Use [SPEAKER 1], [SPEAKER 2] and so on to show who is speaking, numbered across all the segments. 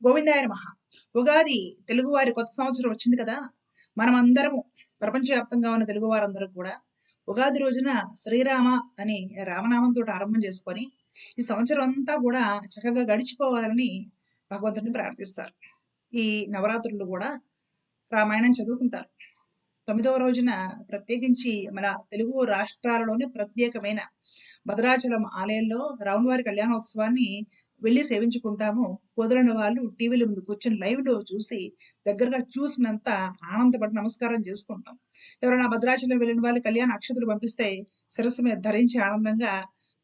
[SPEAKER 1] గోవిందాయ నమః. ఉగాది తెలుగువారి కొత్త సంవత్సరం వచ్చింది కదా! మనమందరము ప్రపంచవ్యాప్తంగా ఉన్న తెలుగు వారందరూ కూడా ఉగాది రోజున శ్రీరామ అని రామనామంతోటి ఆరంభం చేసుకొని, ఈ సంవత్సరం అంతా కూడా చక్కగా గడిచిపోవాలని భగవంతుడిని ప్రార్థిస్తారు. ఈ నవరాత్రులు కూడా రామాయణం చదువుకుంటారు. 9వ రోజున ప్రత్యేకించి మన తెలుగు రాష్ట్రాలలోని ప్రత్యేకమైన భద్రాచలం ఆలయంలో రాములవారి కళ్యాణోత్సవాన్ని వెళ్ళి సేవించుకుంటాము. కుదరని వాళ్ళు టీవీల ముందు కూర్చొని లైవ్‌లో చూసి దగ్గరగా చూసినంత ఆనందపడి నమస్కారం చేసుకుంటాం. ఎవరైనా భద్రాచలం వెళ్ళిన వాళ్ళు కళ్యాణ అక్షతలు పంపిస్తే శిరస్సు మీద ధరించి ఆనందంగా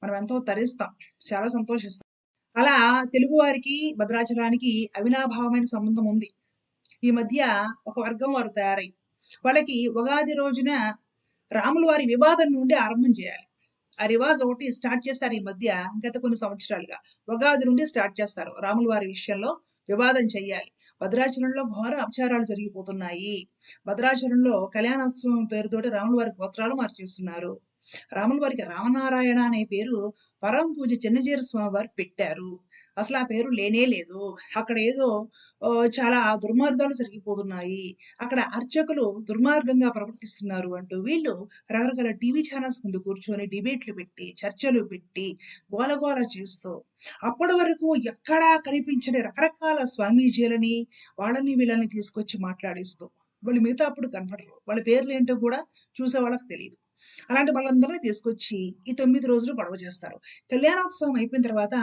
[SPEAKER 1] మనం ఎంతో తరిస్తాం. చాలా సంతోషిస్తాం. అలా తెలుగువారికి భద్రాచలానికి అవినాభావమైన సంబంధం ఉంది. ఈ మధ్య ఒక వర్గం వారు తయారై వాళ్ళకి ఉగాది రోజున రాముల వారి వివాదం నుండి ఆరంభం చేయాలి. ఆ రివాజ్ ఒకటి స్టార్ట్ చేస్తారు ఈ మధ్య. గత కొన్ని సంవత్సరాలుగా ఉగాది నుండి స్టార్ట్ చేస్తారు. రాముల వారి విషయంలో వివాదం చెయ్యాలి. భద్రాచలంలో ఘోర అపచారాలు జరిగిపోతున్నాయి. భద్రాచలంలో కళ్యాణోత్సవం పేరుతోటి రాముల వారి గోత్రాలు మార్చేస్తున్నారు. రాముల వారికి రామనారాయణ అనే పేరు పరమ పూజ చిన్నజీర స్వామి వారు పెట్టారు. అసలు ఆ పేరు లేనే లేదు. అక్కడ ఏదో చాలా దుర్మార్గాలు జరిగిపోతున్నాయి. అక్కడ అర్చకులు దుర్మార్గంగా ప్రవర్తిస్తున్నారు అంటూ వీళ్ళు రకరకాల టీవీ ఛానల్స్ ముందు కూర్చొని డిబేట్లు పెట్టి, చర్చలు పెట్టి, గోలగోల చేస్తూ, అప్పటి వరకు ఎక్కడా కనిపించని రకరకాల స్వామీజీలని, వాళ్ళని వీళ్ళని తీసుకొచ్చి మాట్లాడిస్తూ, వాళ్ళు మిగతా అప్పుడు కనపడరు. వాళ్ళ పేర్లు ఏంటో కూడా చూసే వాళ్ళకి తెలియదు. అలాంటి వాళ్ళందరినీ తీసుకొచ్చి ఈ 9 రోజులు గొడవ చేస్తారు. కళ్యాణోత్సవం అయిపోయిన తర్వాత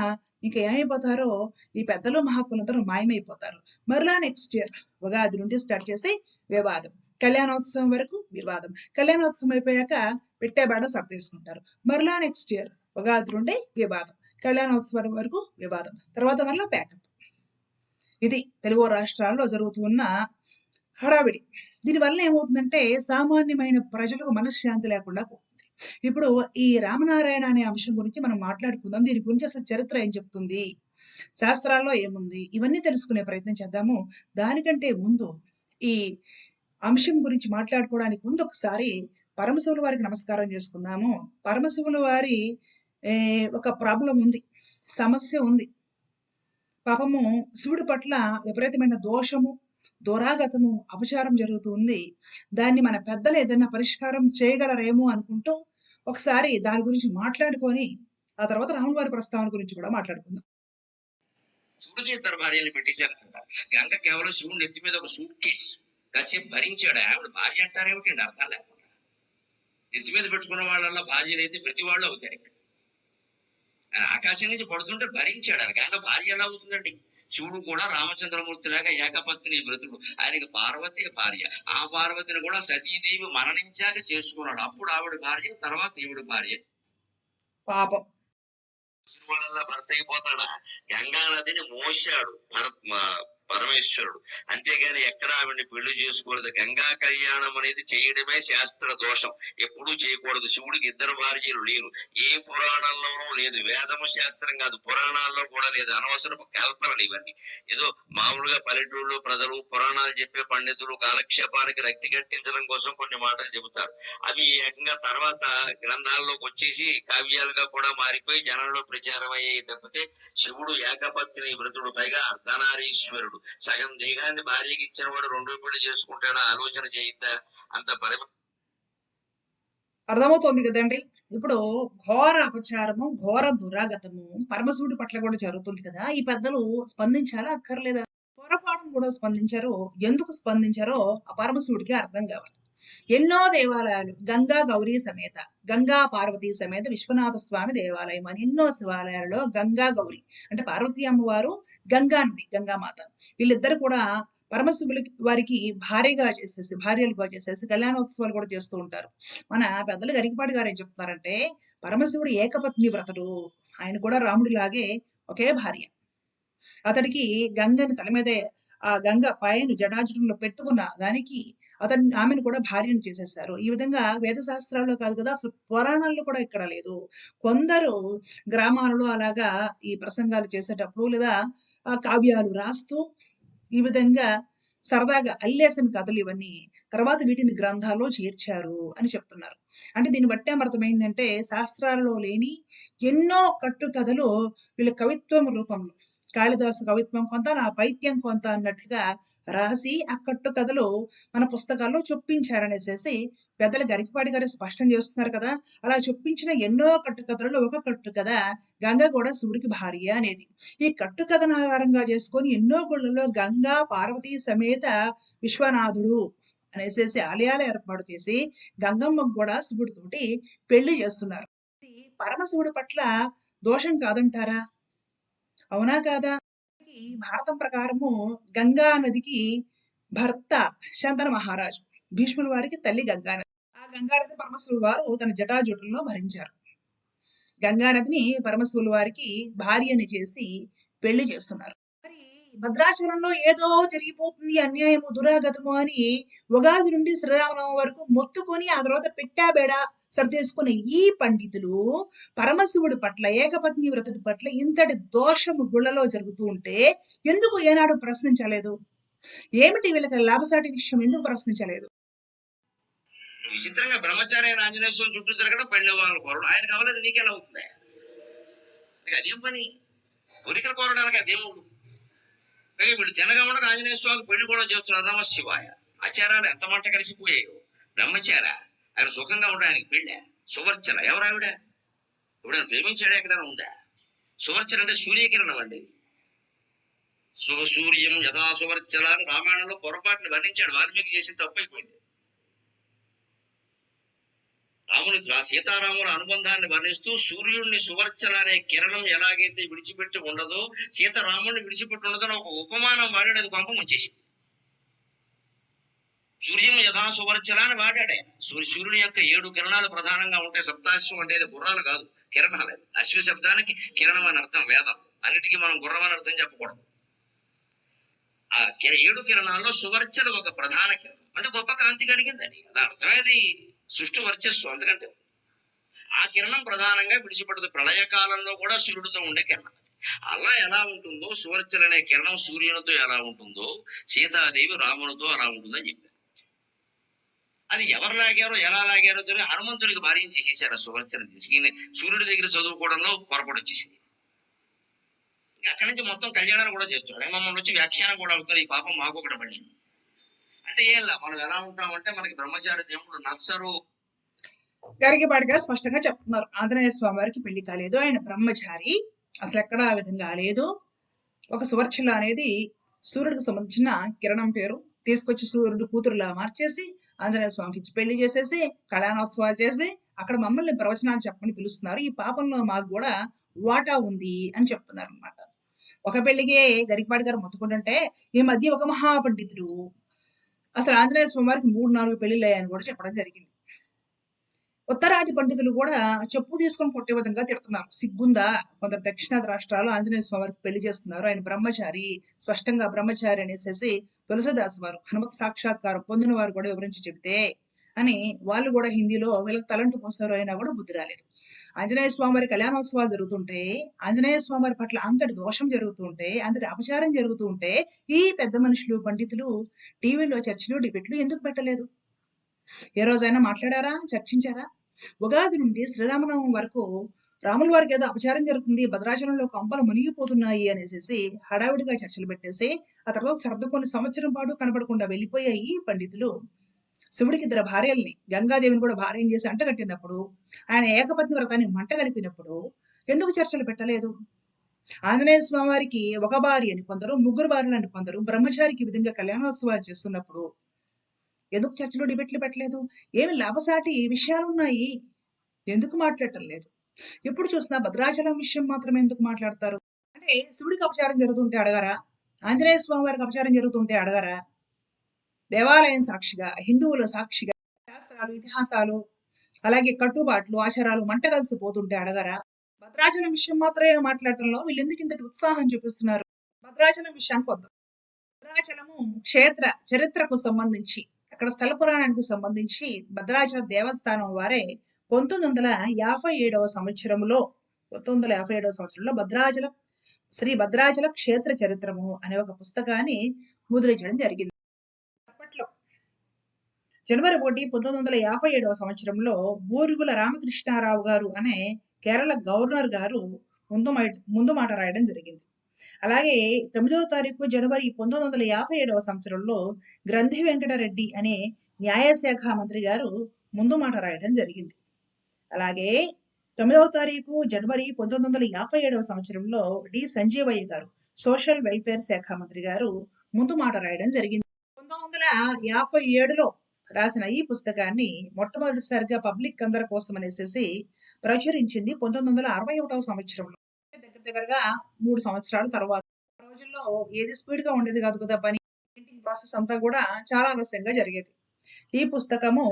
[SPEAKER 1] ఇంకా ఏమైపోతారో ఈ పెద్దలు మహాత్ములందరూ మాయమైపోతారు. మరలా నెక్స్ట్ ఇయర్ ఉగాది నుండి స్టార్ట్ చేసి వివాదం. కళ్యాణోత్సవం వరకు వివాదం. కళ్యాణోత్సవం అయిపోయాక పెట్టే బేడ సర్దేసుకుంటారు. మరలా నెక్స్ట్ ఇయర్ ఉగాది నుండి వివాదం. కళ్యాణోత్సవం వరకు వివాదం. తర్వాత మరలా ప్యాకప్. ఇది తెలుగు రాష్ట్రాల్లో జరుగుతున్న హడావిడి. దీనివల్ల ఏమవుతుందంటే సామాన్యమైన ప్రజలకు మనశ్శాంతి లేకుండా పోతుంది. ఇప్పుడు ఈ రామనారాయణ అనే అంశం గురించి మనం మాట్లాడుకుందాం. దీని గురించి అసలు చరిత్ర ఏం చెప్తుంది, శాస్త్రాల్లో ఏముంది, ఇవన్నీ తెలుసుకునే ప్రయత్నం చేద్దాము. దానికంటే ముందు ఈ అంశం గురించి మాట్లాడుకోవడానికి ముందు ఒకసారి పరమశివుల వారికి నమస్కారం చేసుకుందాము. పరమశివుల వారి ఒక ప్రాబ్లం ఉంది, సమస్య ఉంది. పాపము శివుడి పట్ల విపరీతమైన దోషము, దురాగతము, అపచారం జరుగుతుంది. దాన్ని మన పెద్దలు ఏదైనా పరిష్కారం చేయగలరేమో అనుకుంటూ ఒకసారి దాని గురించి మాట్లాడుకొని ఆ తర్వాత రాముల వారి ప్రస్తావన గురించి కూడా మాట్లాడుకుందాం.
[SPEAKER 2] శివుడికి ఇద్దరు భార్యలు పెట్టేశారు. గంగ కేవలం శివుడి నెత్తి మీద ఒక సూట్ కేసు కాసేపు భరించాడు. ఆవిడ భార్య అంటారేమిటండి అర్థం లేకుండా. నెత్తి మీద పెట్టుకున్న వాళ్ళ భార్యలు అయితే ప్రతి వాళ్ళు అవుతారు. ఇక్కడ ఆయన ఆకాశం నుంచి పడుతుంటే భరించాడు. ఆయన గంగ భార్య ఎలా అవుతుందండి? శివుడు కూడా రామచంద్రమూర్తి లాగా ఏకపత్ని వ్రతుడు. ఆయనకి పార్వతి భార్య. ఆ పార్వతిని కూడా సతీదేవి మరణించాక చేసుకున్నాడు. అప్పుడు ఆవిడ భార్య, తర్వాత ఈవిడ భార్య.
[SPEAKER 1] పాపం
[SPEAKER 2] వాళ్ళ భర్త అయిపోతాడా? గంగా నదిని మోసాడు పరమేశ్వరుడు. అంతేగాని ఎక్కడ ఆవిడ్ని పెళ్లి చేసుకోలేదు. గంగా కళ్యాణం అనేది చేయడమే శాస్త్ర దోషం. ఎప్పుడూ చేయకూడదు. శివుడికి ఇద్దరు భార్యలు లేరు. ఏ పురాణంలోనూ లేదు. వేదము శాస్త్రం కాదు, పురాణాల్లో కూడా లేదు. అనవసరపు కల్పనలు ఇవన్నీ. ఏదో మామూలుగా పల్లెటూళ్ళు ప్రజలు పురాణాలు చెప్పే పండితులు కాలక్షేపానికి రక్తి కట్టించడం కోసం కొన్ని మాటలు చెబుతారు. అవి ఏకంగా తర్వాత గ్రంథాల్లోకి వచ్చేసి కావ్యాలుగా కూడా మారిపోయి జనంలో ప్రచారం అయ్యాయి తప్పితే శివుడు ఏకపత్ని వ్రతుడు, పైగా అర్ధనారీశ్వరుడు. సగం దేహాన్ని భార్యకి ఇచ్చిన వాడు రెండో పెళ్లి చేసుకుంటాడా? ఆలోచన చేయిద్దా? అంత
[SPEAKER 1] అర్థమవుతోంది కదండి. ఇప్పుడు ఘోర అపచారము, ఘోర దురాగతము పరమశివుడి పట్ల కూడా జరుగుతుంది కదా. ఈ పెద్దలు స్పందించాలా అక్కర్లేదా? పొరపాటును కూడా స్పందించారు. ఎందుకు స్పందించారో ఆ పరమశివుడికి అర్థం కావాలి. ఎన్నో దేవాలయాలు, గంగా గౌరీ సమేత, గంగా పార్వతీ సమేత విశ్వనాథ స్వామి దేవాలయం అని ఎన్నో శివాలయాలలో గంగా గౌరీ అంటే పార్వతీ అమ్మవారు, గంగా నది, గంగామాత, వీళ్ళిద్దరు కూడా పరమశివుడి వారికి భార్యలుగా చేసేసి కళ్యాణోత్సవాలు కూడా చేస్తూ ఉంటారు. మన పెద్దలు గరికపాటి గారు ఏం చెప్తున్నారంటే పరమశివుడు ఏకపత్ని వ్రతుడు. ఆయన కూడా రాముడిలాగే ఒకే భార్య. అతడికి గంగని తల మీదే ఆ గంగ పైన జటాజుటంలో పెట్టుకున్న దానికి ఆమెను కూడా భార్యను చేసేసారు. ఈ విధంగా వేద శాస్త్రాల్లో కాదు కదా, అసలు పురాణాల్లో కూడా ఇక్కడ లేదు. కొందరు గ్రామాలలో అలాగా ఈ ప్రసంగాలు చేసేటప్పుడు లేదా కావ్యాలు రాస్తూ ఈ విధంగా సరదాగా అల్లేసిన కథలు ఇవన్నీ తర్వాత వీటిని గ్రంథాల్లో చేర్చారు అని చెప్తున్నారు. అంటే దీన్ని బట్టి అర్థమైందంటే శాస్త్రాలలో లేని ఎన్నో కట్టు కథలు వీళ్ళ కవిత్వం రూపంలో కాళిదాసు కవిత్వం కొంత, నా పైత్యం కొంత అన్నట్లుగా రాసి ఆ కట్టు కథలు మన పుస్తకాల్లో చొప్పించారనేసేసి పెద్దలు గరికపాటి గారు స్పష్టం చేస్తున్నారు కదా. అలా చొప్పించిన ఎన్నో కట్టు కథలలో ఒక కట్టు కథ గంగ కూడా శివుడికి భార్య అనేది. ఈ కట్టు కథను ఆధారంగా చేసుకొని ఎన్నో గుళ్ళలో గంగా పార్వతీ సమేత విశ్వనాథుడు అనేసేసి ఆలయాలు ఏర్పాటు చేసి గంగమ్మకు కూడా శివుడితోటి పెళ్లి చేస్తున్నారు. ఇది పరమశివుడి పట్ల దోషం కాదంటారా? అవునా కాదా? ఈ భారతం ప్రకారము గంగా నదికి భర్త శంతన మహారాజు, భీష్ముల వారికి తల్లి గంగా నది. ఆ గంగా నది పరమశివుల వారు తన జటాజుటుల్లో భరించారు. గంగా నదిని పరమశివుల వారికి భార్యని చేసి పెళ్లి చేస్తున్నారు. మరి భద్రాచలంలో ఏదో జరిగిపోతుంది, అన్యాయము దురాగతము అని ఉగాది నుండి శ్రీరామనవమి వరకు మొత్తుకొని ఆ తర్వాత పెట్టాబేడా సర్దేసుకున్న ఈ పండితులు పరమశివుడి పట్ల, ఏకపత్ని వ్రతుడి పట్ల ఇంతటి దోషము గుళ్ళలో జరుగుతూ ఉంటే ఎందుకు ఏనాడు ప్రశ్నించలేదు? ఏమిటి వీళ్ళకి లాభసాటి విషయం ఎందుకు ప్రశ్నించలేదు?
[SPEAKER 2] విచిత్రంగా బ్రహ్మచారి అయిన ఆంజనేయ స్వామి చుట్టూ తిరగడం పెళ్లి వాళ్ళని కోరడం, ఆయనకు అవ్వలేదు, నీకెలా అవుతుంది? అదేం పని? కోరికలు కోరడానికి ఆ దేవుడు. వీళ్ళు తినగా ఉండగా ఆంజనేయ స్వామికి పెళ్లి కూడా చేస్తున్నారు. నమ శివాయ. ఆచారాలు ఎంత మంట కలిసిపోయాయో. బ్రహ్మచార ఆయన సుఖంగా ఉండే, ఆయనకి పెళ్ళా? సువర్చల ఎవరావిడ? ఇప్పుడు ఆయన ప్రేమించాడా? ఎక్కడైనా ఉందా? సువర్చల అంటే సూర్యకిరణం అండి. సూర్యం యథా సువర్చల అని రామాయణంలో పొరపాటును వర్ణించాడు. వాల్మీకి చేసిన తప్పు అయిపోయింది. రాముని సీతారాముల అనుబంధాన్ని వర్ణిస్తూ సూర్యుడిని సువర్చల అనే కిరణం ఎలాగైతే విడిచిపెట్టి ఉండదో, సీతారాముడిని విడిచిపెట్టి ఉండదో ఒక ఉపమానం వాడాడు. అది పంపం వచ్చేసింది. సూర్యం యథా సువర్చల అని వాడాడే. సూర్యుని యొక్క 7 కిరణాలు ప్రధానంగా ఉంటాయి. సప్తాశ్వం అంటే గుర్రాలు కాదు, కిరణాలు. అశ్వ శబ్దానికి కిరణం అని అర్థం. వేదం అన్నిటికీ మనం గుర్రం అని అర్థం చెప్పకూడదు. ఆ 7 కిరణాల్లో సువర్చల ఒక ప్రధాన కిరణం, అంటే గొప్ప కాంతి కలిగిందని అది అర్థమేది. సృష్టి వర్చస్సు. అందుకంటే ఆ కిరణం ప్రధానంగా విడిచిపడదు. ప్రళయకాలంలో కూడా సూర్యుడితో ఉండే కిరణం. అలా ఎలా ఉంటుందో సువర్చల అనే కిరణం సూర్యునితో ఎలా ఉంటుందో సీతాదేవి రామునితో అలా ఉంటుందని చెప్పారు. అది ఎవరు లాగారో ఎలా లాగారో తెలియదు. హనుమంతుడికి భార్యం చేసేసారు ఆ సువర్చన తీసుకుని. సూర్యుడి దగ్గర చదువుకోవడంలో పొరపాటు వచ్చేసింది. అక్కడి నుంచి మొత్తం కళ్యాణాలు కూడా చేస్తున్నారు. మమ్మల్ని వచ్చి వ్యాఖ్యానం కూడా అవుతారు. ఈ పాపం మాకు ఒకటి మళ్ళీ అంటే ఏంలా మనం ఎలా ఉంటామంటే మనకి బ్రహ్మచారి దేవుడు నచ్చరు.
[SPEAKER 1] గరికపాటి గారు స్పష్టంగా చెప్తున్నారు, ఆంజనేయ స్వామి వారికి పెళ్లి కాలేదు, ఆయన బ్రహ్మచారి, అసలు ఎక్కడ ఆ విధంగా లేదు. ఒక సువర్చల అనేది సూర్యుడికి సంబంధించిన కిరణం పేరు. తీసుకొచ్చి సూర్యుడు కూతురులా మార్చేసి ఆంజనేయ స్వామికి ఇచ్చి పెళ్లి చేసేసి కళ్యాణోత్సవాలు చేసి అక్కడ మమ్మల్ని ప్రవచనాలు చెప్పని పిలుస్తున్నారు. ఈ పాపంలో మాకు కూడా వాటా ఉంది అని చెప్తున్నారు అనమాట. ఒక పెళ్లికి గరికపాటి గారు మొత్తుకుంటుంటే ఈ మధ్య ఒక మహాపండితుడు అసలు ఆంజనేయ స్వామి వారికి 3-4 పెళ్లిళ్ళు అయ్యాయని కూడా చెప్పడం జరిగింది. ఉత్తరాది పండితులు కూడా చెప్పు తీసుకొని కొట్టే విధంగా తిడుతున్నారు. సిగ్గుందా? కొందరు దక్షిణాది రాష్ట్రాలు ఆంజనేయ స్వామి వారికి పెళ్లి చేస్తున్నారు, ఆయన బ్రహ్మచారి, స్పష్టంగా బ్రహ్మచారి అనేసి తులసిదాస్ వారు హనుమత్ సాక్షాత్కారం పొందిన వారు కూడా వివరించి చెబితే అని వాళ్ళు కూడా హిందీలో వీళ్ళకి తలంటు పోసారు, అయినా కూడా బుద్ధి రాలేదు. ఆంజనేయ స్వామి వారి కళ్యాణోత్సవాలు జరుగుతుంటే, ఆంజనేయ స్వామి వారి పట్ల అంతటి దోషం జరుగుతుంటే, అంతటి అపచారం జరుగుతూ ఉంటే ఈ పెద్ద మనుషులు పండితులు టీవీలో చర్చలు డిబేట్లు ఎందుకు పెట్టలేదు? ఏ రోజైనా మాట్లాడారా? చర్చించారా? ఉగాది నుండి శ్రీరామనవమి వరకు రాముల వారికి ఏదో అపచారం జరుగుతుంది, భద్రాచలంలో కంపలు మునిగిపోతున్నాయి అనేసి హడావిడిగా చర్చలు పెట్టేసి ఆ తర్వాత సర్దుకొని సంవత్సరం పాటు కనబడకుండా వెళ్ళిపోయాయి ఈ పండితులు. శివుడికి 2 భార్యల్ని, గంగాదేవిని కూడా భార్యం చేసి అంటగట్టినప్పుడు, ఆయన ఏకపత్ని వ్రతాన్ని మంట కలిపినప్పుడు ఎందుకు చర్చలు పెట్టలేదు? ఆంజనేయ స్వామి వారికి ఒక భార్య అని కొందరు, 3 భార్యలని కొందరు, బ్రహ్మచారికి విధంగా కళ్యాణోత్సవాలు చేస్తున్నప్పుడు ఎందుకు చర్చలు డిబేట్లు పెట్టలేదు? ఏమి లాభసాటి విషయాలున్నాయి, ఎందుకు మాట్లాడటం లేదు? ఎప్పుడు చూసినా భద్రాచలం విషయం మాత్రమే ఎందుకు మాట్లాడతారు? అంటే శివుడికి అపచారం జరుగుతుంటే అడగరా? ఆంజనేయ స్వామి వారికి అపచారం జరుగుతుంటే అడగరా? దేవాలయం సాక్షిగా, హిందువుల సాక్షిగా శాస్త్రాలు, ఇతిహాసాలు, అలాగే కట్టుబాట్లు, ఆచారాలు మంట కలిసిపోతుంటే అడగరా? భద్రాచలం విషయం మాత్రమే మాట్లాడటంలో వీళ్ళు ఎందుకు ఇంతటి ఉత్సాహం చూపిస్తున్నారు? భద్రాచలం విషయానికి వద్దాం. భద్రాచలము క్షేత్ర చరిత్రకు సంబంధించి, అక్కడ స్థల పురాణానికి సంబంధించి భద్రాచల దేవస్థానం వారే 1957వ సంవత్సరంలో భద్రాచలం శ్రీ భద్రాచల క్షేత్ర చరిత్రము అనే ఒక పుస్తకాన్ని ముద్రించడం జరిగింది. అప్పట్లో జనవరి 1, 1957వ సంవత్సరంలో బూరుగుల రామకృష్ణారావు గారు అనే కేరళ గవర్నర్ గారు ముందు మాట రాయడం జరిగింది. అలాగే 9వ తారీఖు జనవరి 1957 సంవత్సరంలో గ్రంథి వెంకటరెడ్డి అనే న్యాయశాఖ మంత్రి గారు ముందు మాట రాయడం జరిగింది. అలాగే 9వ తారీఖు జనవరి 1957 సంవత్సరంలో డి సంజీవయ్య గారు సోషల్ వెల్ఫేర్ శాఖ మంత్రి గారు ముందు మాట రాయడం జరిగింది. 1957లో రాసిన ఈ పుస్తకాన్ని మొట్టమొదటిసారిగా పబ్లిక్ అందరి కోసం అనేసి ప్రచురించింది 1961 సంవత్సరంలో. దగ్గరగా 3 సంవత్సరాల తర్వాత. ఆ రోజుల్లో ఏది స్పీడ్ గా ఉండేది కాదు కదా, పని ప్రింటింగ్ ప్రాసెస్ అంతా కూడా చాలా ఆలస్యంగా జరిగేది. ఈ పుస్తకము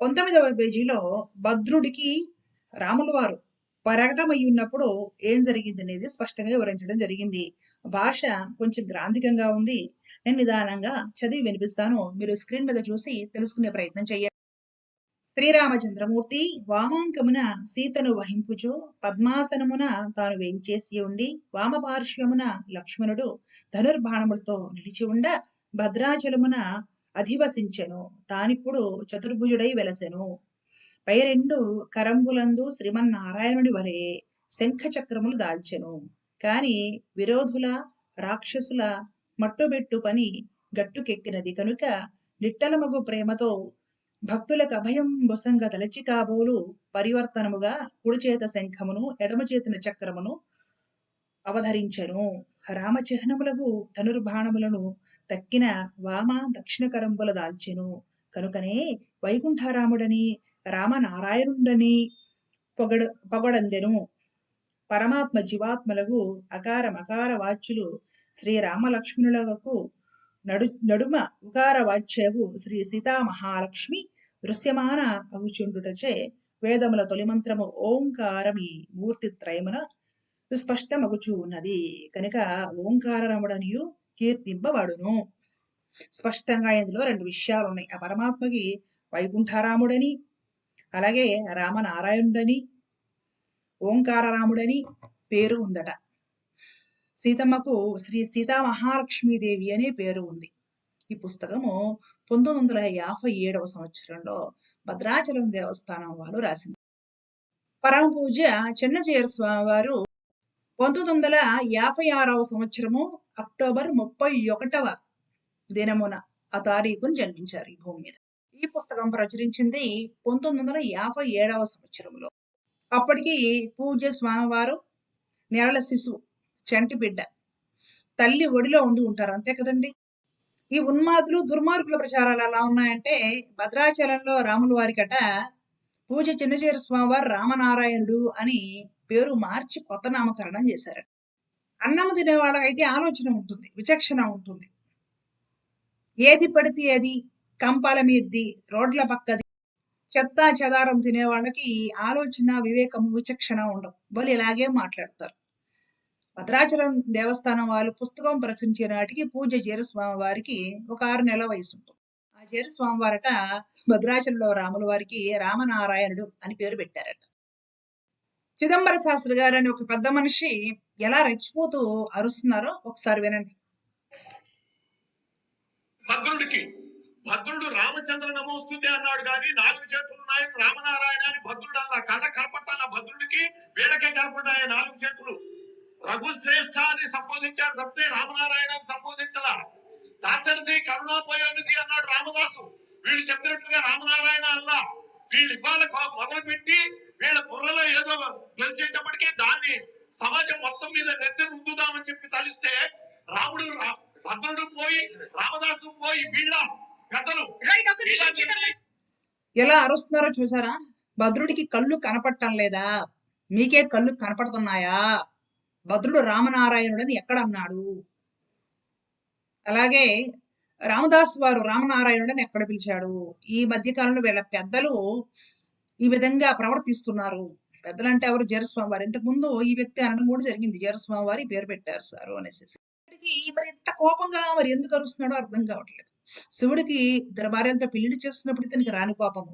[SPEAKER 1] 19వ పేజీలో భద్రుడికి రాముల వారు పరగటమై ఉన్నప్పుడు ఏం జరిగింది అనేది స్పష్టంగా వివరించడం జరిగింది. భాష కొంచెం గ్రాంధికంగా ఉంది. నేను నిదానంగా చదివి వినిపిస్తాను. మీరు స్క్రీన్ మీద చూసి తెలుసుకునే ప్రయత్నం చేయండి. శ్రీరామచంద్రమూర్తి వామాంకమున సీతను వహింపుచు పద్మాసనమున తాను వేంచేసి ఉండి వామపార్శ్వమున లక్ష్మణుడు ధనుర్బాణములతో నిలిచి ఉండ భద్రాచలమున అధివసించెను. తానిప్పుడు చతుర్భుజుడై వెలసెను. పై రెండు కరంబులందు శ్రీమన్నారాయణుడి వలె శంఖ చక్రములు దాల్చెను. కాని విరోధుల రాక్షసుల మట్టుబెట్టు పని గట్టుకెక్కినది కనుక నిట్టలమగు ప్రేమతో భక్తులకు అభయం బొసంగ తలచి కాబోలు పరివర్తనముగా కుడిచేత శంఖమును ఎడమ చేతిన చక్రమును అవధరించెను. రామచిహ్నములకు ధనుర్బాణములను తక్కిన వామ దక్షిణ కరంబుల దాల్చెను. కనుకనే వైకుంఠరాముడని రామనారాయణుడని పొగడందెను. పరమాత్మ జీవాత్మలకు అకార మకార వాచ్యులు శ్రీరామలక్ష్మణులకు నడుమ ఉకార వాచ్యవు శ్రీ సీతామహాలక్ష్మి దృశ్యమాన అగుచుండుటచే వేదముల తొలి మంత్రము ఓంకారమి మూర్తి త్రయమున స్పష్టమగుచూ ఉన్నది కనుక ఓంకారరముడనియు కీర్తింపబడును. స్పష్టంగా ఇందులో 2 విషయాలు ఉన్నాయి. ఆ పరమాత్మకి వైకుంఠరాముడని, అలాగే రామనారాయణుడని, ఓంకారరాముడని పేరు ఉందట. సీతమ్మకు శ్రీ సీతామహాలక్ష్మీదేవి అనే పేరు ఉంది. ఈ పుస్తకము 1957 సంవత్సరంలో భద్రాచలం దేవస్థానం వారు రాసింది. పరమ పూజ్య చిన్నజీయర్ స్వామి వారు 1956 సంవత్సరము అక్టోబర్ 31వ దినమున ఆ తారీఖును జన్మించారు ఈ భూమి మీద. ఈ పుస్తకం ప్రచురించింది 1957 సంవత్సరంలో. అప్పటికి పూజ్య స్వామివారు నెలల శిశువు, చంటి బిడ్డ, తల్లి ఒడిలో ఉండి ఉంటారు, అంతే కదండి. ఈ ఉన్మాదులు దుర్మార్గుల ప్రచారాలు ఎలా ఉన్నాయంటే, భద్రాచలంలో రాముల వారికట పూజ్య చిన్నజీయర స్వామివారు రామనారాయణుడు అని పేరు మార్చి కొత్త నామకరణం చేశారట. అన్నము తినే వాళ్ళకైతే ఆలోచన ఉంటుంది, విచక్షణ ఉంటుంది. ఏది పడితే అది కంపాల మీద్ది, రోడ్ల పక్కది, చెత్తా చెదారం తినే వాళ్ళకి ఆలోచన, వివేకము, విచక్షణ ఉండవు. వాళ్ళు ఇలాగే మాట్లాడతారు. భద్రాచలం దేవస్థానం వాళ్ళు పుస్తకం ప్రచురించే నాటికి పూజ్య జీరస్వామి వారికి ఒక 6 నెలల వయసు ఉంటుంది. ఆ జీరస్వామి వారట భద్రాచలంలో రాముల వారికి రామనారాయణుడు అని పేరు పెట్టారట. చిదంబర శాస్త్రి గారు అని ఒక పెద్ద మనిషి ఎలా రెచ్చిపోతూ అరుస్తున్నారో ఒకసారి వినండి.
[SPEAKER 3] భద్రుడు రామచంద్ర నమోస్తుతే అన్నాడు కానీ 4 చేతులు ఉన్నాయి రామనారాయణ అని భద్రుడు అన్న కళ్ళ కనపట్టాల భద్రుడికి వీళ్ళకే కనపడ్డాయి 4 చేతులు. రఘుశ్రేష్ఠ అని సంబోధించాడు తప్పితే రామనారాయణ అని సంబోధించలా. దాశరథి కరుణాపయోనిధి అన్నాడు రామదాసు, వీళ్ళు చెప్పినట్లుగా రామనారాయణ అల్లా. వీళ్ళు ఇవాళ మొదలు పెట్టి వీళ్ళ బుర్రలో ఏదో గెలిచేటప్పటికీ దాన్ని సమాజం మొత్తం మీద నెత్తి రుద్దుదామని చెప్పి తలిస్తే రాముడు భద్రుడు పోయి రామదాసు పోయి వీళ్ళ పెద్దలు
[SPEAKER 1] ఎలా అరుస్తున్నారో చూసారా? భద్రుడికి కళ్ళు కనపడటం లేదా? మీకే కళ్ళు కనపడుతున్నాయా? భద్రుడు రామనారాయణుడని ఎక్కడ అన్నాడు? అలాగే రామదాసు వారు రామనారాయణుడని ఎక్కడ పిలిచాడు? ఈ మధ్య కాలంలో వీళ్ళ పెద్దలు ఈ విధంగా ప్రవర్తిస్తున్నారు. పెద్దలంటే ఎవరు? జీరస్వామి వారు. ఇంతకు ముందు ఈ వ్యక్తి అనడం కూడా జరిగింది, జీరస్వామి వారి పేరు పెట్టారు సారు అనేసి. మరి ఇంత కోపంగా మరి ఎందుకు అరుస్తున్నాడో అర్థం కావట్లేదు. శివుడికి ఇద్దరు భార్యలతో పెళ్లి చేస్తున్నప్పుడు ఇతనికి రాని కోపము,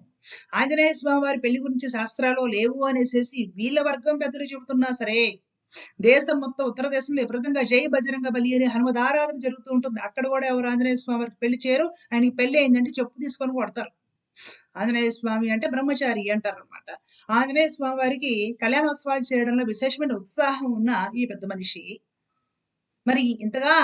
[SPEAKER 1] ఆంజనేయ స్వామి వారి పెళ్లి గురించి శాస్త్రాలు లేవు అనేసి వీళ్ళ వర్గం పెద్దలు చెబుతున్నా సరే, దేశం మొత్తం ఉత్తర దేశంలో విపరీతంగా జై బజరంగ బలి అనే హనుమద్ ఆరాధన జరుగుతూ ఉంటుంది. అక్కడ కూడా ఎవరు ఆంజనేయ స్వామి వారికి పెళ్లి చేయరు. ఆయనకి పెళ్లి అయిందంటే చెప్పు తీసుకొని కొడతారు. ఆంజనేయ స్వామి అంటే బ్రహ్మచారి అంటారు అనమాట. ఆంజనేయ స్వామి వారికి కళ్యాణోత్సవాలు చేయడంలో విశేషమైన ఉత్సాహం ఉన్న ఈ పెద్ద మనిషి మరి ఇంతగా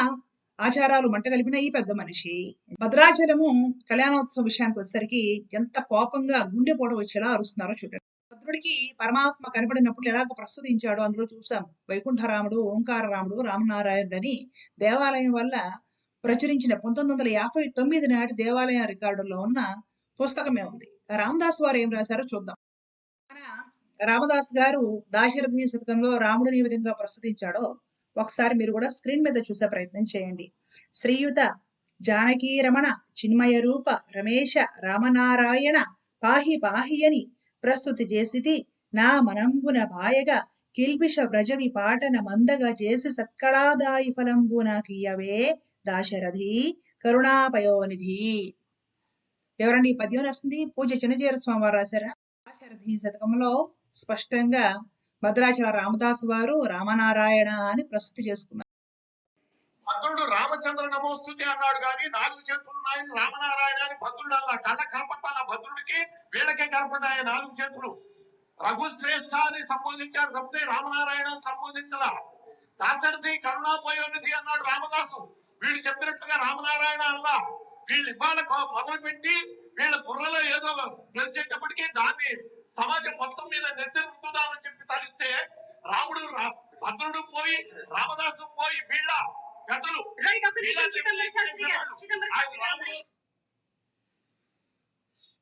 [SPEAKER 1] ఆచారాలు మంట కలిపిన ఈ పెద్ద మనిషి భద్రాచలము కళ్యాణోత్సవం విషయానికి వచ్చేసరికి ఎంత కోపంగా గుండె పొడ వచ్చేలా అరుస్తున్నారో చూడండి. భద్రుడికి పరమాత్మ కనబడినప్పుడు ఎలాగ ప్రస్తుతించాడో అందులో చూసాం. వైకుంఠరాముడు, ఓంకార రాముడు, రామనారాయణుడు అని దేవాలయం వల్ల ప్రచురించిన 1959 నాటి దేవాలయ రికార్డుల్లో ఉన్న పుస్తకమే ఉంది. రామదాస్ వారు ఏం రాశారో చూద్దాం. మన రామదాస్ గారు దాశరథి శతకంలో రాముడిని ఏ విధంగా ప్రస్తుతించాడో ఒకసారి మీరు కూడా స్క్రీన్ మీద చూసే ప్రయత్నం చేయండి. శ్రీయుత జానకీ రమణ చిన్మయ రూప రమేశ రామనారాయణ పాహి పాహి అని ప్రస్తుతి చేసితి నా మనంబున బాయగా కిల్పిష వ్రజవి పాటన మందగా చేసి సక్కళాదాయి ఫలంబున కియవే దాశరథి కరుణాపయోనిధి. ఎవరండి ఈ పద్యం రాసింది? పూజ చిన్నజీర స్వామి వారు రాశారా? దాశరథి శతకంలో స్పష్టంగా భద్రాచల రామదాసు వారు రామనారాయణ అని ప్రస్తుతి చేసుకున్నారు.
[SPEAKER 3] భద్రుడు రామచంద్ర నమోస్తుతి అన్నాడు కానీ 4 చేతులు ఉన్నాయని రామనారాయణ అని భద్రుడు అలా కళ్ళ కనపట్టాల భద్రుడికి వీళ్ళకే కనపడ్డాయి 4 చేతులు. రఘుశ్రేష్ఠ అని సంబోధించాడు తప్పితే రామనారాయణ అని సంబోధించలా. దాశరథి కరుణాపయోనిధి అన్నాడు రామదాసు. వీళ్ళు చెప్పినట్టుగా రామనారాయణ అల్లా. వీళ్ళు ఇవాళ మొదలు పెట్టి వీళ్ళ బుర్రలో ఏదో గెలిచేటప్పటికీ దాన్ని సమాజం మొత్తం మీద నెత్తిరుద్దుదామని చెప్పి తలిస్తే రాముడు భద్రుడు పోయి రామదాసు పోయి వీళ్ళ పెద్దలు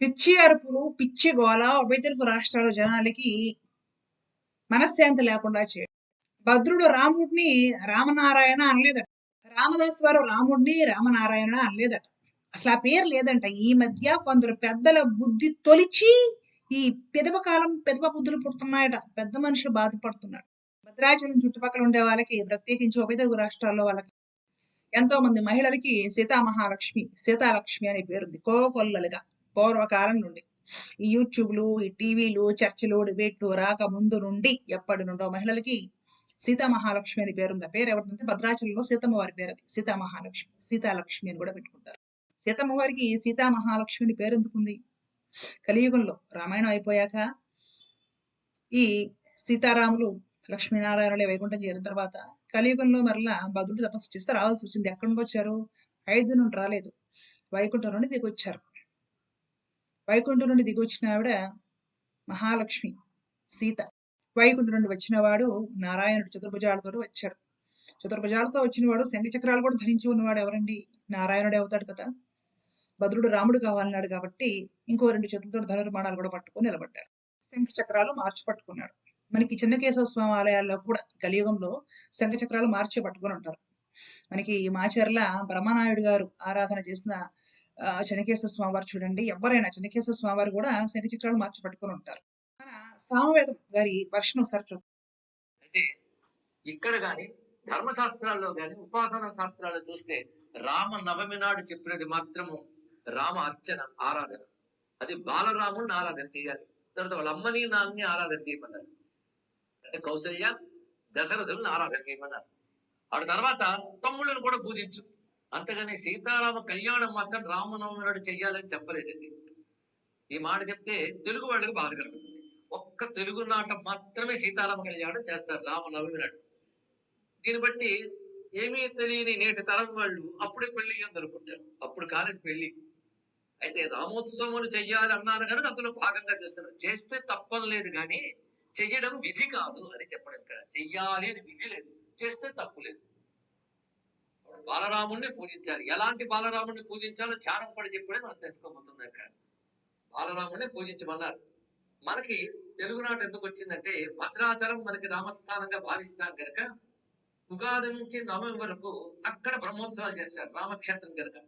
[SPEAKER 1] పిచ్చి అరుపులు, పిచ్చి గోల ఉభయ తెలుగు రాష్ట్రాల జనాలకి మనశ్శాంతి లేకుండా చేయడం. భద్రుడు రాముడిని రామనారాయణ అనలేదట. రామదాస్ వారు రాముడిని రామనారాయణ అనలేదట. అసలు ఆ పేరు లేదంట. ఈ మధ్య కొందరు పెద్దల బుద్ధి తొలిచి ఈ పెదవ కాలం పెదవ బుద్ధులు పుడుతున్నాయట. పెద్ద మనుషులు బాధపడుతున్నాడు. భద్రాచలం చుట్టుపక్కల ఉండే వాళ్ళకి, ప్రత్యేకించి ఉభయ తెలుగు రాష్ట్రాల్లో వాళ్ళకి ఎంతో మంది మహిళలకి సీతాలక్ష్మి అనే పేరుంది కోకొల్లలుగా పూర్వకాలం నుండి. ఈ యూట్యూబ్లు, ఈ టీవీలు, చర్చలు, డిబేట్లు రాక ముందు నుండి ఎప్పటి నుండో మహిళలకి సీతామహాలక్ష్మి అని పేరుంది. ఆ పేరు ఎవరిదంటే భద్రాచలంలో సీతమ్మ వారి పేరు అది. సీతాలక్ష్మి అని కూడా పెట్టుకుంటారు. సీతమ్మ వారికి సీతామహాలక్ష్మి అని పేరు ఎందుకుంది? కలియుగంలో రామాయణం అయిపోయాక ఈ సీతారాములు లక్ష్మీనారాయణులే వైకుంఠం చేరిన తర్వాత కలియుగంలో మరలా భద్రుడు తపస్సు చేస్తే రావాల్సి వచ్చింది. ఎక్కడి నుంచి వచ్చారు? 5 నుండి రాలేదు, వైకుంఠం నుండి దిగొచ్చారు. వైకుంఠం నుండి దిగొచ్చిన ఆవిడ మహాలక్ష్మి సీత. వైకుంఠం నుండి వచ్చిన వాడు నారాయణుడు చతుర్భుజాలతో వచ్చాడు. చతుర్భుజాలతో వచ్చిన వాడు శంఖచక్రాలు కూడా ధరించి ఉన్నవాడు ఎవరండి? నారాయణుడే అవుతాడు కదా. భద్రుడు రాముడు కావాలన్నాడు కాబట్టి ఇంకో 2 చేతులతో ధనుర్బాణాలు కూడా పట్టుకుని నిలబడ్డాడు. శంఖచక్రాలు మార్చి పట్టుకున్నాడు. మనకి చిన్నకేశవ స్వామి ఆలయాల్లో కూడా కలియుగంలో శంఖచక్రాలు మార్చి పట్టుకుని ఉంటారు. మనకి మాచర్ల బ్రహ్మనాయుడు గారు ఆరాధన చేసిన చెన్నకేశ్వర స్వామి వారు చూడండి, ఎవరైనా చెన్నకేశ్వర స్వామి వారు కూడా శంఖచక్రాలు మార్చి పట్టుకుని ఉంటారు. మన సామవేదం గారి వర్షం ఒకసారి చూద్దాం.
[SPEAKER 4] అయితే ఇక్కడ గాని ధర్మశాస్త్రాల్లో గాని ఉపాసన శాస్త్రాలు చూస్తే రామ నవమి నాడు చెప్పినది మాత్రము రామ అర్చన ఆరాధన. అది బాలరాముడిని ఆరాధన చేయాలి. తర్వాత వాళ్ళ అమ్మని నాన్నని ఆరాధన చేయమన్నారు. అంటే కౌసల్య దశరథులను ఆరాధన చేయమన్నారు. ఆ తర్వాత తమ్ముళ్ళను కూడా పూజించు. అంతగాని సీతారామ కళ్యాణం మాత్రం రామనవమి నాడు చెయ్యాలని చెప్పలేదండి. ఈ మాట చెప్తే తెలుగు వాళ్ళకి బాధ కలుగుతుంది. ఒక్క తెలుగు నాట మాత్రమే సీతారామ కళ్యాణం చేస్తారు రామనవమి నాడు. దీన్ని బట్టి ఏమీ తెలియని నేటి తరం వాళ్ళు అప్పుడే పెళ్లి జరుపుకుంటారు. అప్పుడు కాలేదు పెళ్లి. అయితే రామోత్సవం చెయ్యాలి అన్నారు కనుక అందులో భాగంగా చేస్తున్నారు. చేస్తే తప్పలేదు కానీ చెయ్యడం విధి కాదు అని చెప్పడం. ఇక్కడ చెయ్యాలి అని విధి లేదు, చేస్తే తప్పు లేదు. బాలరాముడిని పూజించాలి. ఎలాంటి బాలరాముడిని పూజించాలో ధ్యానం పడి చెప్పడే మనం తెలుసుకోబోతుంది. అక్కడ బాలరాముడిని పూజించమన్నారు. మనకి తెలుగునాట ఎందుకు వచ్చిందంటే భద్రాచలం మనకి రామస్థానంగా భావిస్తాం కనుక ఉగాది నుంచి నవమి వరకు అక్కడ బ్రహ్మోత్సవాలు చేస్తారు రామక్షేత్రం కనుక.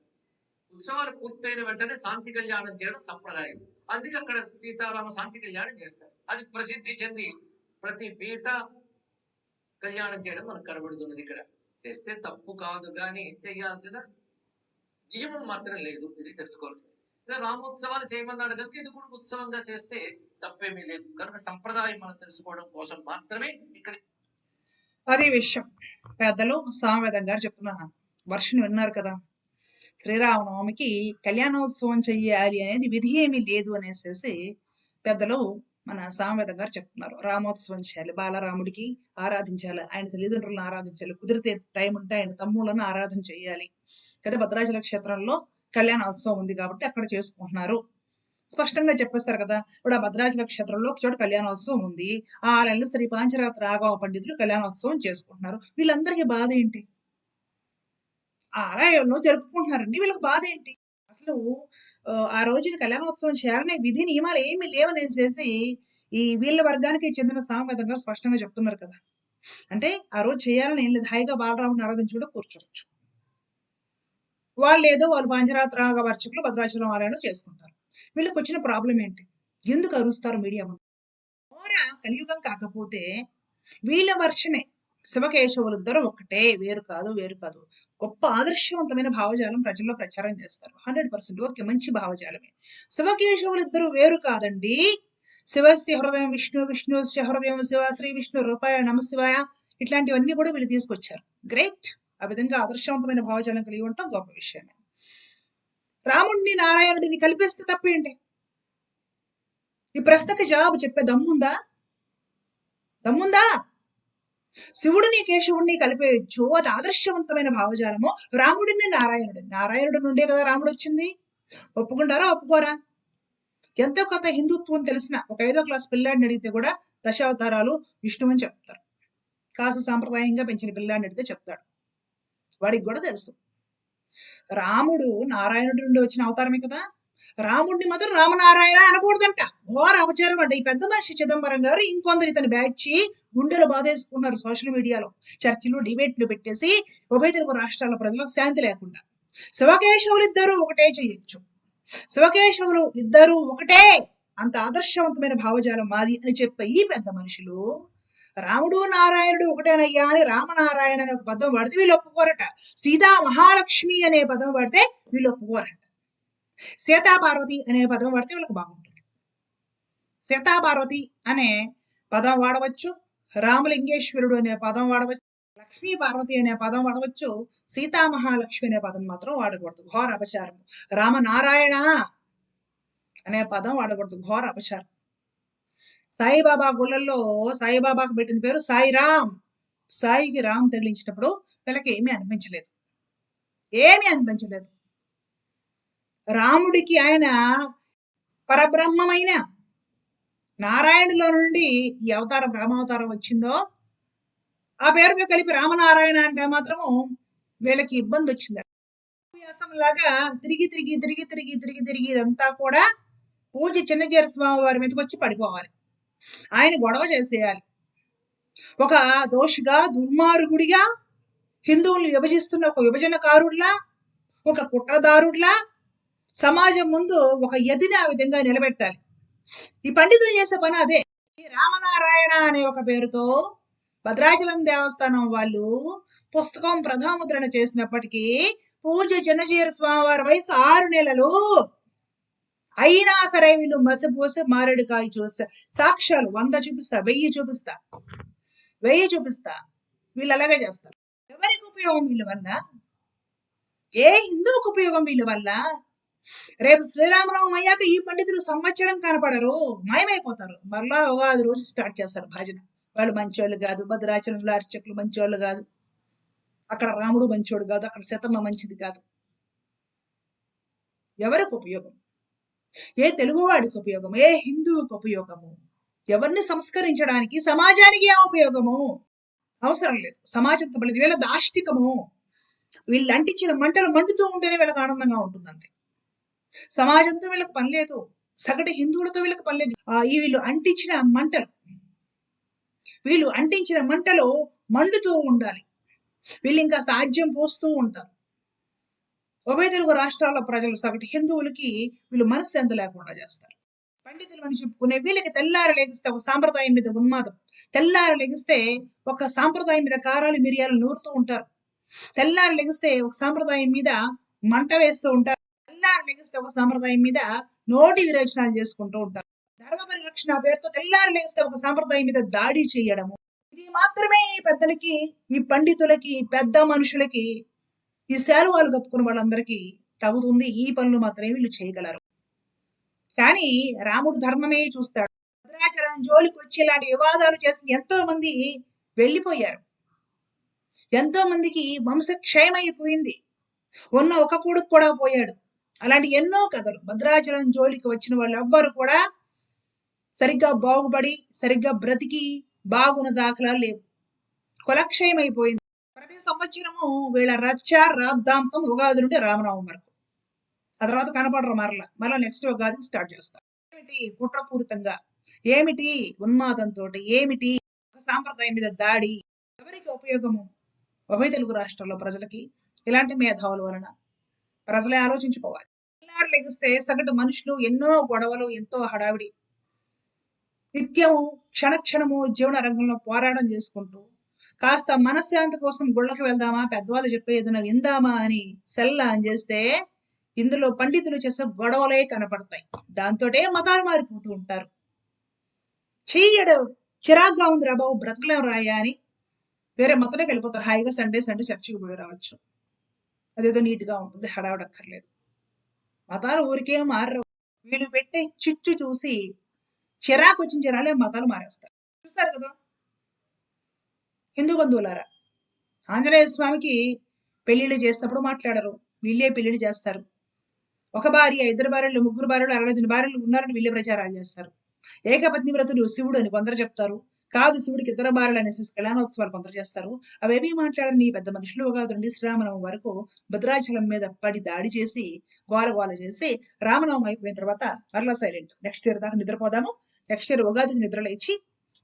[SPEAKER 4] ఉత్సవాలు పూర్తయిన వెంటనే శాంతి కళ్యాణం చేయడం సంప్రదాయం. అందుకే అక్కడ సీతారామ శాంతి కళ్యాణం చేస్తారు. అది ప్రసిద్ధి చెంది ప్రతి పీట కళ్యాణం చేయడం మనకు కనబడుతున్నది. ఇక్కడ చేస్తే తప్పు కాదు కానీ చేయాల్సిన నియమం మాత్రం లేదు. ఇది తెలుసుకోవాల్సింది. రామోత్సవాలు చేయమన్నాడు కనుక ఇది కూడా ఉత్సవంగా చేస్తే తప్పేమీ లేదు. కనుక సంప్రదాయం మనం తెలుసుకోవడం కోసం మాత్రమే ఇక్కడ
[SPEAKER 1] అదే విషయం పెద్దలు సామవేదం గారు చెప్తున్న వర్షం విన్నారు కదా. శ్రీరామనవమికి కళ్యాణోత్సవం చెయ్యాలి అనేది విధి ఏమీ లేదు అనేసి పెద్దలు మన సామవేద గారు చెప్తున్నారు. రామోత్సవం చేయాలి, బాలరాముడికి ఆరాధించాలి, ఆయన తల్లిదండ్రులను ఆరాధించాలి, కుదిరితే టైం ఉంటే ఆయన తమ్ముళ్ళను ఆరాధన చేయాలి కదా. భద్రాచల క్షేత్రంలో కళ్యాణోత్సవం ఉంది కాబట్టి అక్కడ చేసుకుంటున్నారు. స్పష్టంగా చెప్పేస్తారు కదా. ఇప్పుడు ఆ భద్రాచల క్షేత్రంలో ఒక చోట కళ్యాణోత్సవం ఉంది. ఆ ఆలయంలో శ్రీ పాంచరాత్ర రాఘవ పండితులు కళ్యాణోత్సవం చేసుకుంటున్నారు. వీళ్ళందరికీ బాధ ఏంటి? ఆ ఆలయంలో జరుపుకుంటున్నారండి, వీళ్ళకి బాధ ఏంటి? అసలు ఆ రోజున కళ్యాణోత్సవం చేయాలనే విధి నియమాలు ఏమీ లేవనేసేసి ఈ వీళ్ళ వర్గానికి చెందిన సామవేదం గారు స్పష్టంగా చెప్తున్నారు కదా. అంటే ఆ రోజు చేయాలని ఏం లేదు, హాయిగా బాలరాముని ఆరాధించుకుంటూ కూర్చోవచ్చు. వాళ్ళు పాంచరాత్ర రాఘవ అర్చకులు భద్రాచలం ఆలయంలో చేసుకుంటారు. వీళ్ళకి వచ్చిన ప్రాబ్లం ఏంటి? ఎందుకు అరుస్తారు మీడియా ముందు? ఘోర కలియుగం కాకపోతే వీళ్ళ వర్షమే శివకేశవులిద్దరూ ఒక్కటే, వేరు కాదు, వేరు కాదు. గొప్ప ఆదర్శవంతమైన భావజాలం ప్రజల్లో ప్రచారం చేస్తారు. 100% ఓకే, మంచి భావజాలమే. శివకేశవులిద్దరూ వేరు కాదండి. శివస్య హృదయం విష్ణు, విష్ణుస్య హృదయం శివ, శ్రీ విష్ణు రూపాయ నమశివాయ, ఇట్లాంటివన్నీ కూడా వీళ్ళు తీసుకొచ్చారు. గ్రేట్. ఆ విధంగా ఆదర్శవంతమైన భావజాలం కలిగి ఉండటం గొప్ప విషయమే. రాముడిని నారాయణుడిని కలిపేస్తే తప్పేంటి? ఈ ప్రశ్నకి జవాబు చెప్పే దమ్ముందా? శివుడిని కేశవుడిని కలిపేయచ్చు, అది ఆదర్శవంతమైన భావజాలము. రాముడిని నారాయణుడి నుండే కదా రాముడు వచ్చింది. ఒప్పుకుంటారా? ఒప్పుకోరా? ఎంతో కొంత హిందుత్వం తెలిసిన ఒక 5వ క్లాస్ పిల్లాడిని అడిగితే కూడా దశావతారాలు విష్ణు అని చెప్తారు. కాసు సాంప్రదాయంగా పెంచిన పిల్లాడిని అడిగితే చెప్తాడు. వాడికి కూడా తెలుసు రాముడు నారాయణుడి నుండి వచ్చిన అవతారమే కదా. రాముడిని మాత్రం రామనారాయణ అనకూడదంట. ఘోర అపచారం అంట. ఈ పెద్ద మనిషి చిదంబరం గారు ఇంకొందరు ఇతని బ్యాచ్ గుండెలు బాధేసుకున్నారు. సోషల్ మీడియాలో చర్చలు, డిబేట్లు పెట్టేసి ఉభయ తెలుగు రాష్ట్రాల ప్రజలకు శాంతి లేకుండా. శివకేశవులు ఇద్దరు ఒకటే చేయొచ్చు, శివకేశవులు ఇద్దరు ఒకటే, అంత ఆదర్శవంతమైన భావజాలం మాది అని చెప్పే ఈ పెద్ద మనుషులు రాముడు నారాయణుడు ఒకటేనయ్యా అని రామనారాయణ అనే ఒక పదం వాడితే వీళ్ళు ఒప్పుకోరట. సీతా మహాలక్ష్మి అనే పదం వాడితే వీళ్ళు ఒప్పుకోరట. సీతాపార్వతి అనే పదం వాడితే వీళ్ళకి బాగుంటుంది. సీతాపార్వతి అనే పదం వాడవచ్చు, రామలింగేశ్వరుడు అనే పదం వాడవచ్చు, లక్ష్మీ పార్వతి అనే పదం వాడవచ్చు, సీతా మహాలక్ష్మి అనే పదం మాత్రం వాడకూడదు. ఘోర అపచారం. రామనారాయణ అనే పదం వాడకూడదు. ఘోర అపచారం. సాయిబాబా గుళ్ళల్లో సాయిబాబాకు పెట్టిన పేరు సాయిరామ్. సాయికి రామ్ తగిలించినప్పుడు వీళ్ళకి ఏమీ అనిపించలేదు. రాముడికి ఆయన పరబ్రహ్మమైన నారాయణులో నుండి ఈ అవతారం రామావతారం వచ్చిందో ఆ పేరుతో కలిపి రామనారాయణ అంటే మాత్రము వీళ్ళకి ఇబ్బంది వచ్చింది. వ్యాసంలాగా తిరిగి ఇదంతా కూడా పూజ చిన్నజీర స్వామి వారి మీదకి వచ్చి పడిపోవాలి, ఆయన గొడవ చేసేయాలి. ఒక దోషిగా, దుర్మార్గుడిగా, హిందువుల్ని విభజిస్తున్న ఒక విభజనకారుడిలా, ఒక కుట్రదారుడిలా సమాజం ముందు ఒక ఎదిని ఆ విధంగా నిలబెట్టాలి. ఈ పండితులు చేసే పని అదే. ఈ రామనారాయణ అనే ఒక పేరుతో భద్రాచలం దేవస్థానం వాళ్ళు పుస్తకం ప్రథాముద్రణ చేసినప్పటికీ పూజ చిన్నజీర స్వామివారి వయసు 6 నెలలు అయినా సరే వీళ్ళు మసిపోసి మారేడుకాయ చూస్తా సాక్ష్యాలు 100 చూపిస్తా, 1000 చూపిస్తా, వీళ్ళు అలాగే చేస్తారు. ఎవరికి ఉపయోగం వీళ్ళ వల్ల? ఏ హిందువుకు ఉపయోగం వీళ్ళ వల్ల? రేపు శ్రీరామనవమి అయ్యాక ఈ పండితులు సంవత్సరం కనపడరు, మాయమైపోతారు. మరలా ఉగాది రోజు స్టార్ట్ చేస్తారు భజన. వాళ్ళు మంచోళ్ళు కాదు, భద్రాచలంలో అర్చకులు మంచోళ్ళు కాదు, అక్కడ రాముడు మంచోడు కాదు, అక్కడ సీతమ్మ మంచిది కాదు. ఎవరికి ఉపయోగం? ఏ తెలుగువాడికి ఉపయోగము? ఏ హిందువుకి ఉపయోగము? ఎవరిని సంస్కరించడానికి సమాజానికి ఏ ఉపయోగము? అవసరం లేదు. సమాజంతో పడలేదు. వీళ్ళ దాష్టికము. వీళ్ళు అంటించిన మంటలు మండుతూ ఉంటేనే వీళ్ళకి ఆనందంగా ఉంటుంది అంతే. సమాజంతో వీళ్ళకి పని లేదు, సగటు హిందువులతో వీళ్ళకి పని లేదు. వీళ్ళు అంటించిన మంటలు మండుతూ ఉండాలి. వీళ్ళు ఇంకా సాధ్యం పోస్తూ ఉంటారు. ఉభయ తెలుగు రాష్ట్రాల ప్రజలు సగటు హిందువులకి వీళ్ళు మనశ్శాంతి లేకుండా చేస్తారు. పండితులు అని చెప్పుకునే వీళ్ళకి తెల్లారు లెగిస్తే ఒక సాంప్రదాయం మీద ఉన్మాదం, తెల్లారు లెగిస్తే ఒక సాంప్రదాయం మీద కారాలు మిరియాలు నూరుతూ ఉంటారు, తెల్లారు లెగిస్తే ఒక సాంప్రదాయం మీద మంట వేస్తూ ఉంటారు, తెల్లారు లెగిస్తే ఒక సాంప్రదాయం మీద నోటి విరేచనాలు చేసుకుంటూ ఉంటారు. ధర్మ పరిరక్షణ పేరుతో తెల్లారు లెగిస్తే ఒక సాంప్రదాయం మీద దాడి చేయడము. ఇది మాత్రమే ఈ పెద్దలకి, ఈ పండితులకి, పెద్ద మనుషులకి, ఈ శాలువాలు కప్పుకున్న వాళ్ళందరికీ తగుతుంది. ఈ పనులు మాత్రమే వీళ్ళు చేయగలరు. కానీ రాముడు ధర్మమే చూస్తాడు. భద్రాచలం జోలికి వచ్చి ఇలాంటి వివాదాలు చేసి ఎంతో మంది వెళ్ళిపోయారు. ఎంతో మందికి వంశక్షయం అయిపోయింది. ఉన్న ఒక కొడుకు కూడా పోయాడు. అలాంటి ఎన్నో కథలు. భద్రాచలం జోలికి వచ్చిన వాళ్ళు ఎవ్వరు కూడా సరిగ్గా బాగుపడి సరిగ్గా బ్రతికి బాగున్న దాఖలాలు లేవు. కులక్షయం అయిపోయింది. ప్రతి సంవత్సరము వీళ్ళ రచ్చ రాద్ధాంతం ఉగాది నుండి రామనవమి వరకు. ఆ తర్వాత కనపడరు మరలా నెక్స్ట్ ఉగాది స్టార్ట్ చేస్తారు. ఏమిటి కుట్రపూరితంగా, ఏమిటి ఉన్మాదంతో, ఏమిటి సాంప్రదాయం మీద దాడి, ఎవరికి ఉపయోగము? ఉభయ తెలుగు రాష్ట్రాల్లో ప్రజలకి ఇలాంటి మేధావుల వలన ప్రజలే ఆలోచించుకోవాలి. తెల్లారు లెగిస్తే సగటు మనుషులు ఎన్నో గొడవలు, ఎంతో హడావిడి, నిత్యము క్షణక్షణము జీవన రంగంలో పోరాటం చేసుకుంటూ కాస్త మనశ్శాంతి కోసం గుళ్ళకి వెళ్దామా, పెద్దవాళ్ళు చెప్పే ఏదైనా విందామా అని సెల్లా అని చేస్తే ఇందులో పండితులు చేసే గొడవలే కనపడతాయి. దాంతోటే మతాలు మారిపోతూ ఉంటారు. చెయ్యడు చిరాగ్గా ఉంది రా బాబు, బ్రతకలేం రాయా అని వేరే మతంలోకి వెళ్ళిపోతారు. హాయిగా సండే చర్చికి పోయి రావచ్చు. అదేదో నీట్గా ఉంటుంది, హడావడక్కర్లేదు. మతాలు ఊరికే మారవు. వీళ్ళు పెట్టే చిచ్చు చూసి చిరాకు వచ్చిన జనాలే మతాలు మారేస్తారు. చూస్తారు కదా హిందూ బంధువులారా, ఆంజనేయ స్వామికి పెళ్లిళ్ళు చేసినప్పుడు మాట్లాడరు, వీళ్ళే పెళ్లిళ్ళు చేస్తారు. ఒక భార్య, ఇద్దరు భార్యలు, ముగ్గురు భార్యలు, 60 భార్యలు ఉన్నారని వీళ్ళే ప్రచారాలు చేస్తారు. ఏకపత్ని వ్రతులు శివుడు అని కొందరు చెప్తారు. కాదు, శివుడికి ఇద్దరు భార్యలు అనేసి కళ్యాణోత్సవాలు కొందరు చేస్తారు. అవేమీ మాట్లాడని పెద్ద మనుషులు ఉగాది నుండి శ్రీరామనవమి వరకు భద్రాచలం మీద పడి దాడి చేసి గోల చేసి రామనవమి అయిపోయిన తర్వాత మరలా సైలెంట్. నెక్స్ట్ ఇయర్ దాకా నిద్రపోదాము, నెక్స్ట్ ఇయర్ ఉగాదికి నిద్రలో ఇచ్చి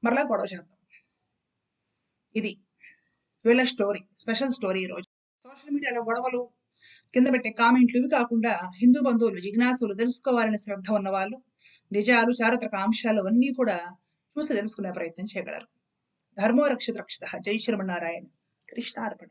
[SPEAKER 1] మరలా గొడవ చేద్దాం. ఇది వీళ్ళ స్టోరీ, స్పెషల్ స్టోరీ. ఈరోజు సోషల్ మీడియాలో గొడవలు, కింద పెట్టే కామెంట్లు ఇవి కాకుండా హిందూ బంధువులు, జిజ్ఞాసులు, తెలుసుకోవాలని శ్రద్ధ ఉన్నవాళ్ళు నిజాలు, చారిత్రక అంశాలు అన్నీ కూడా చూసి తెలుసుకునే ప్రయత్నం చేయగలరు. ధర్మో రక్షిత రక్షిత. జై శ్రీమన్నారాయణ. కృష్ణార్పణ.